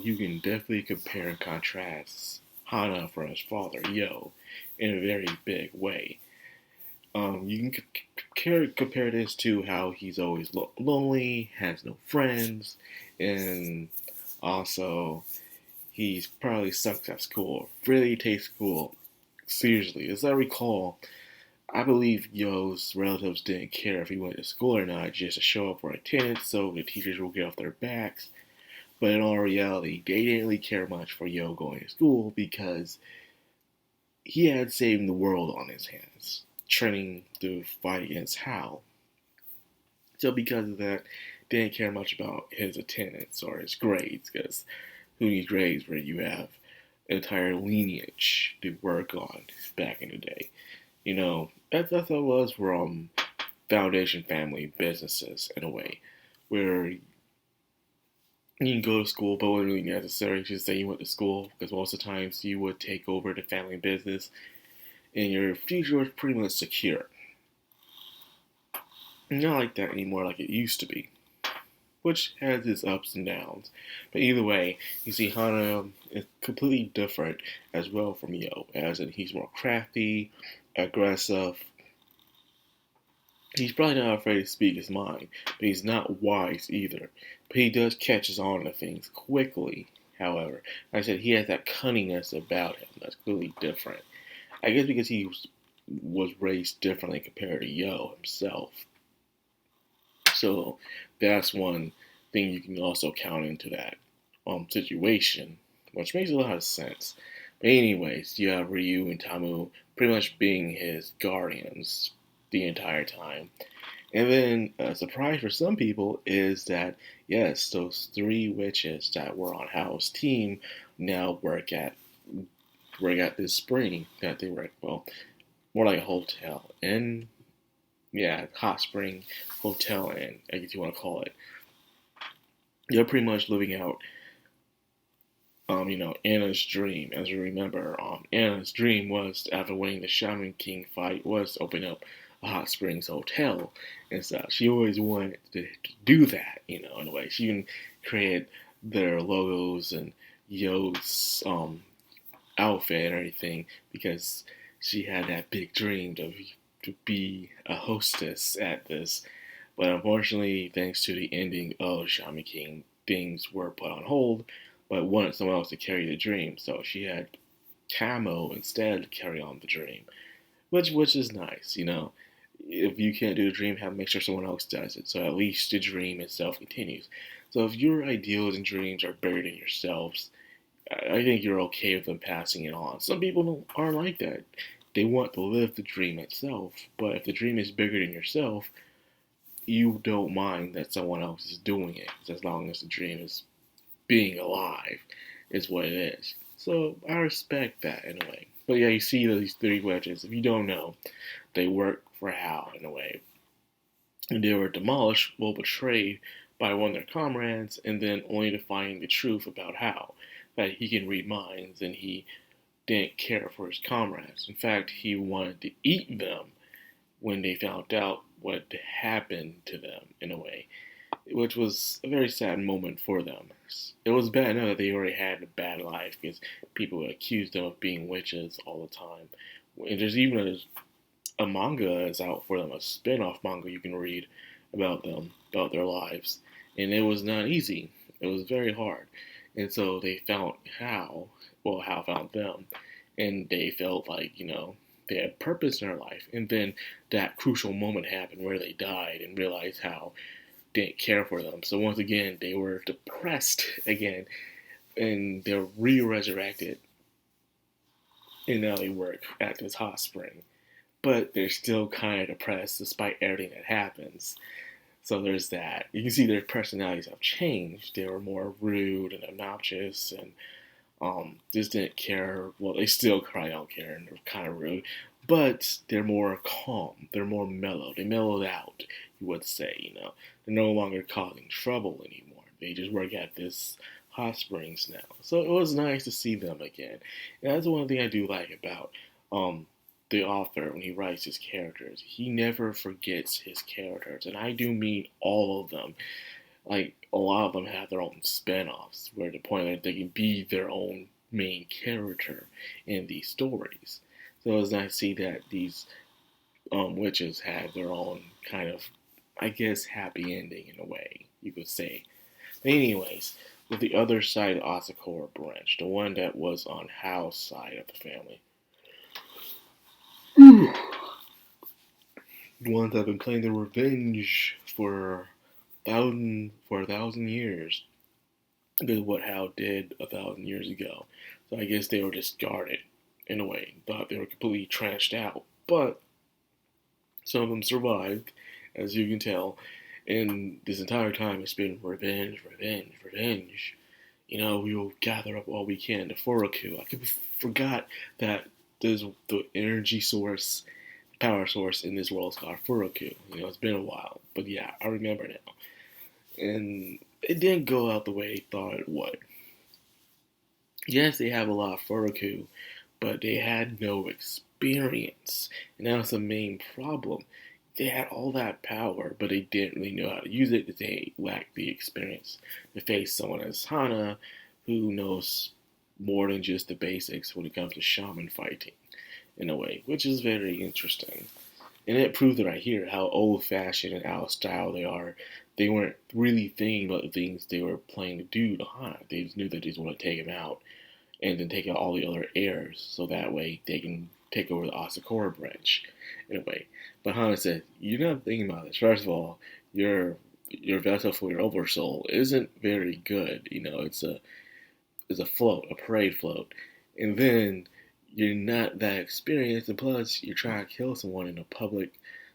you can definitely compare and contrast Hana from his father, Yo, in a very big way. You can compare this to how he's always lonely, has no friends, and also he's probably sucks at school, really takes school seriously. As I recall, I believe Yo's relatives didn't care if he went to school or not, just to show up for attendance so the teachers will get off their backs. But in all reality, they didn't really care much for Yo going to school because he had saving the world on his hands, training to fight against Hal. So because of that, they didn't care much about his attendance or his grades, because who needs grades where you have an entire lineage to work on back in the day? That's how it was from foundation family businesses in a way, where you can go to school, but it wasn't really necessary to say you went to school, because most of the times you would take over the family business and your future was pretty much secure. Not like that anymore like it used to be, which has its ups and downs. But either way, you see Hana is completely different as well from Yo, as in he's more crafty, aggressive. He's probably not afraid to speak his mind, but he's not wise either. But he does catches on to things quickly, however. Like I said, he has that cunningness about him that's clearly different. I guess because was raised differently compared to Yo himself. So that's one thing you can also count into that situation, which makes a lot of sense. But anyways, you have Ryu and Tamu pretty much being his guardians the entire time. And then a surprise for some people is that yes, those three witches that were on Hal's team now work at this spring that they work, well, more like a hotel, and yeah, hot spring hotel inn, I guess you want to call it. They're pretty much living out, Anna's dream. As you remember, Anna's dream was, after winning the Shaman King fight, was to open up a hot springs hotel and stuff. She always wanted to do that, in a way. She even created their logos and Yo's outfit and everything because she had that big dream to be a hostess at this. But unfortunately, thanks to the ending of Shaman King, things were put on hold, but wanted someone else to carry the dream. So she had Camo instead carry on the dream, which is nice. If you can't do the dream, have make sure someone else does it. So at least the dream itself continues. So if your ideals and dreams are buried in yourselves, I think you're okay with them passing it on. Some people aren't like that. They want to live the dream itself, but if the dream is bigger than yourself, you don't mind that someone else is doing it, as long as the dream is being alive, is what it is. So I respect that in a way. But yeah, you see these three wedges. If you don't know, they work for Hal in a way. And they were demolished, well, betrayed by one of their comrades, and then only to find the truth about Hal, that he can read minds and he didn't care for his comrades. In fact, he wanted to eat them when they found out what happened to them, in a way, which was a very sad moment for them. It was bad enough that they already had a bad life because people accused them of being witches all the time. And there's even a manga that's out for them, a spin-off manga you can read about them, about their lives. And it was not easy. It was very hard. And so they found Hal, well, Hal found them, and they felt like, they had purpose in their life. And then that crucial moment happened where they died and realized Hal didn't care for them. So once again, they were depressed again, and they're re-resurrected, and now they work at this hot spring. But they're still kind of depressed despite everything that happens. So there's that. You can see their personalities have changed. They were more rude and obnoxious and just didn't care. Well, they still probably don't care and they're kind of rude. But they're more calm. They're more mellow. They mellowed out, you would say. They're no longer causing trouble anymore. They just work at this hot springs now. So it was nice to see them again. And that's one thing I do like about the author when he writes his characters. He never forgets his characters, and I do mean all of them. like a lot of them have their own spin-offs where the point that they can be their own main character in these stories. So it's nice to see that these witches have their own kind of, I guess, happy ending in a way you could say. But anyways, with the other side of Asakura branch, the one that was on Hal's side of the family, the ones that have been playing their revenge for a thousand years. This is what Hal did 1,000 years ago. So I guess they were discarded in a way. Thought they were completely trashed out. But some of them survived, as you can tell. And this entire time it's been revenge, revenge, revenge. We will gather up all we can to Furoku. I forgot that there's the energy source, power source in this world is called Furoku. It's been a while. But yeah, I remember now. And it didn't go out the way they thought it would. Yes, they have a lot of Furoku, but they had no experience. And that was the main problem. They had all that power, but they didn't really know how to use it because they lacked the experience to face someone as Hana who knows more than just the basics when it comes to shaman fighting, in a way, which is very interesting. And it proved it right here how old-fashioned and out of style they are. They weren't really thinking about the things they were planning to do to Hana. They just knew that they just want to take him out and then take out all the other heirs so that way they can take over the Asakura branch in a way. But Hana said, "You're not thinking about this. First of all, your vessel for your oversoul isn't very good. It's a float, a parade float, and then you're not that experienced, and plus you're trying to kill someone in a public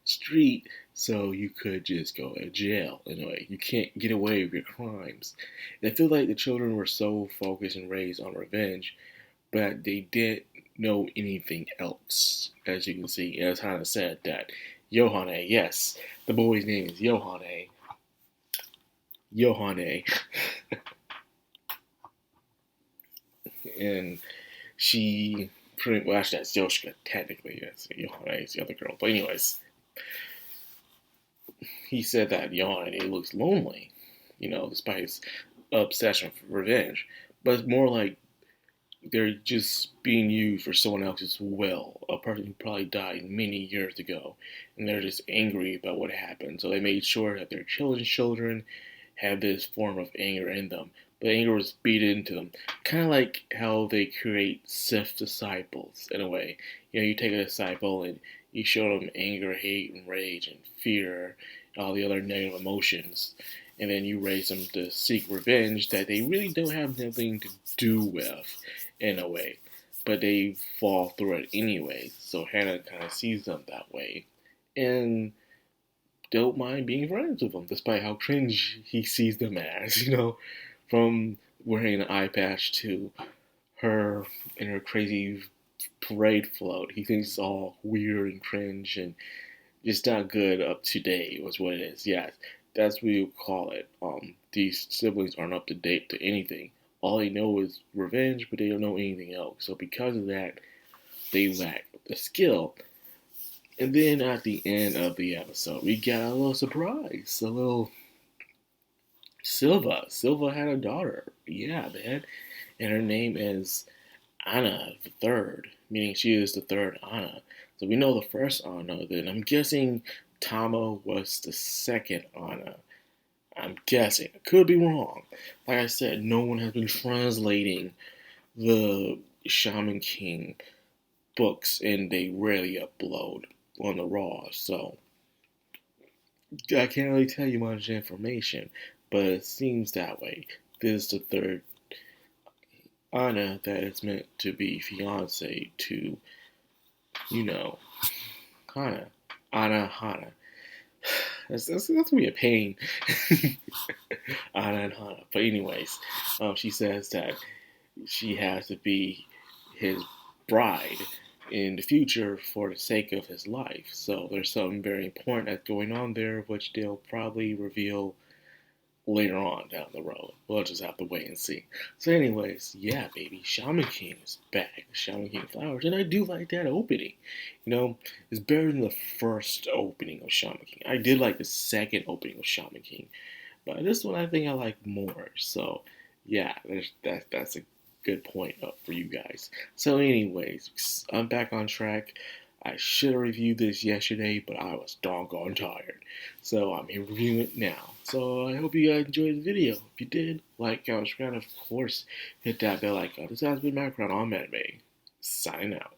street, so you could just go to jail in a way. You can't get away with your crimes." And I feel like the children were so focused and raised on revenge, but they didn't know anything else. As you can see, as Hana said that Yohane, yes, the boy's name is Yohane. Yohane. And she pretty well, actually that's Yoshika technically. That's Yohane is the other girl. But anyways, he said that Yohane looks lonely, despite his obsession for revenge. But it's more like they're just being used for someone else's will. A person who probably died many years ago, and they're just angry about what happened. So they made sure that their children's children had this form of anger in them. But anger was beat into them. Kind of like how they create Sith disciples, in a way. You take a disciple and you show them anger, hate, and rage, and fear, and all the other negative emotions. And then you raise them to seek revenge that they really don't have nothing to do with, in a way. But they fall through it anyway. So Hannah kind of sees them that way. And don't mind being friends with them, despite how cringe he sees them as, from wearing an eye patch to her in her crazy parade float. He thinks it's all weird and cringe and just not good up to date was what it is. Yes, that's what you call it. These siblings aren't up to date to anything. All they know is revenge, but they don't know anything else. So because of that, they lack the skill. And then at the end of the episode, we got a little surprise. A little Silva. Silva had a daughter. Yeah, man. And her name is Anna the Third, meaning she is the third Anna. So we know the first Anna. Then I'm guessing Tama was the second Anna. I'm guessing. I could be wrong. Like I said, no one has been translating the Shaman King books, and they rarely upload on the Raw. So I can't really tell you much information, but it seems that way. This is the third Anna that is meant to be fiance to, Hana. Hana. That's gonna be a pain. Anna and Hana. But anyways, she says that she has to be his bride in the future for the sake of his life. So there's something very important that's going on there, which they'll probably reveal later on down the road. We'll just have to wait and see. So anyways, yeah, baby, Shaman King is back. Shaman King Flowers. And I do like that opening. It's better than the first opening of Shaman King. I did like the second opening of Shaman King. but this one I think I like more. So yeah, that's a good point up for you guys. So anyways, I'm back on track. I should have reviewed this yesterday, but I was doggone tired. So I'm here reviewing it now. So I hope you guys enjoyed the video. If you did, like, subscribe, of course, hit that bell icon. This has been Madcrown on Anime. Signing out.